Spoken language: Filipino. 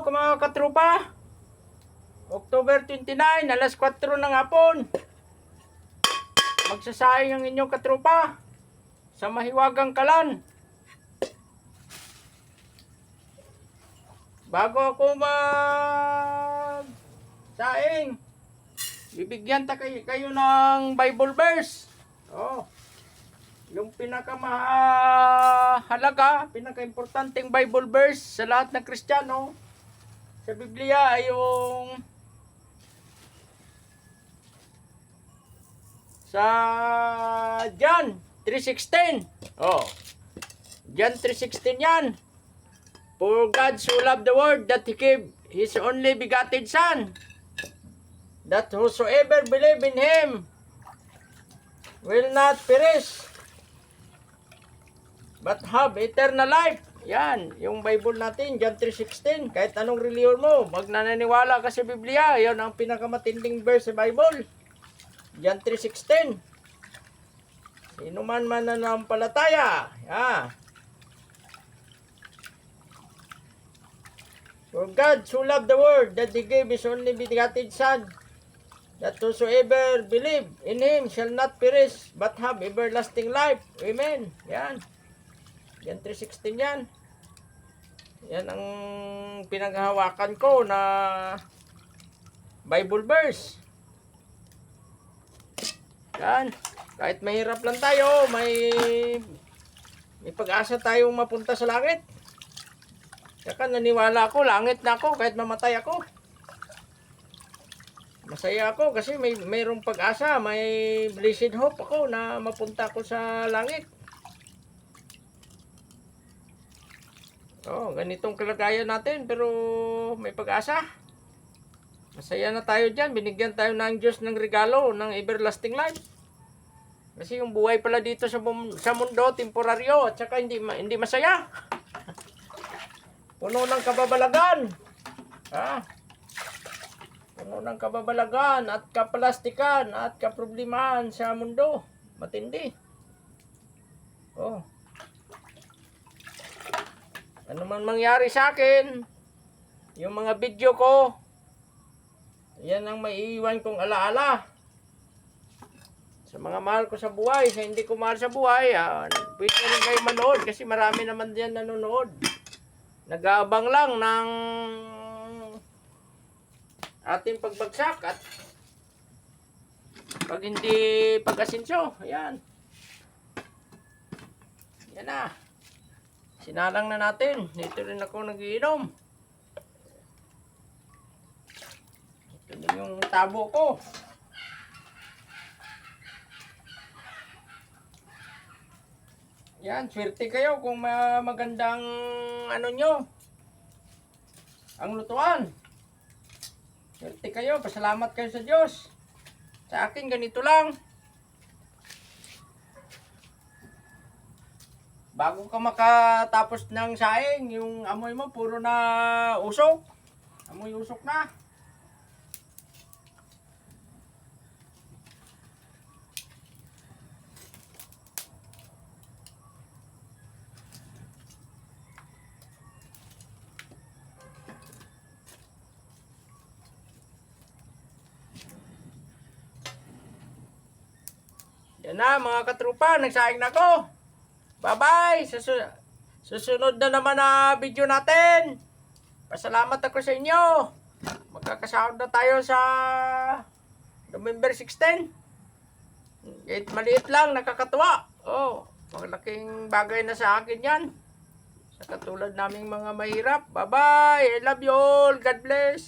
mga katropa. October 29, alas 4 ng hapon. Magsasayang ang inyong katropa sa Mahiwagang Kalan. Bago ako mag-saing, bibigyan kayo ng Bible verse. Oh, yung pinakamahalaga, pinaka-importanting Bible verse sa lahat ng Kristiyano sa Biblia ay yung sa John 3:16. Oh, John 3:16 yan. For God so loved the world that He gave His only begotten Son, that whosoever believe in Him will not perish, but have eternal life. Yan, yung Bible natin, John 3:16. Kahit anong reliyon mo, wag naniniwala ka sa Biblia. Yan ang pinakamatinding verse sa Bible. John 3:16. Sino man mananampalataya. For God so loved the world that He gave His only begotten Son, that whosoever believe in Him shall not perish, but have everlasting life. Amen. Yan. Yan 3:16 yan. Yan ang pinaghahawakan ko na Bible verse. Yan. Kahit mahirap lang tayo, may pag-asa tayong mapunta sa langit. Saka naniwala ako, langit na ako kahit mamatay ako. Masaya ako kasi mayroong pag-asa, may blessed hope ako na mapunta ako sa langit. Oh, ganitong kalagayan natin pero may pag-asa. Masaya na tayo diyan, binigyan tayo ng Diyos ng regalo ng everlasting life. Kasi yung buhay pala dito sa mundo temporaryo at saka hindi masaya. Puno ng kababalagan. Puno ng kababalagan at kaplastikan at kaproblemahan sa mundo. Matindi. Oh. Ano man mangyari sa akin, yung mga video ko, yan ang maiiwan kong alaala. Sa mga mahal ko sa buhay, sa hindi ko mahal sa buhay, pwede rin kayo manood kasi marami naman diyan nanonood. Nag-aabang lang ng ating pagbagsak at pag hindi pag-asensyo. Ayan. Yan na. Sinalang na natin. Dito rin ako nagiinom. Ito din yung tabo ko. Yan, swerte kayo kung magandang ano nyo, ang lutuan. Swerte kayo, pasalamat kayo sa Diyos. Sa akin, ganito lang. Bago ka makatapos ng saing, yung amoy mo puro na usok. Amoy usok na. Yan na mga katrupa, nagsaing na ako. Bye-bye! Susunod na naman na video natin. Pasalamat ako sa inyo. Magkakasahod na tayo sa November 16. Kahit maliit lang, nakakatuwa. Oh, malaking bagay na sa akin yan. Sa katulad naming mga mahirap. Bye-bye! I love you all. God bless!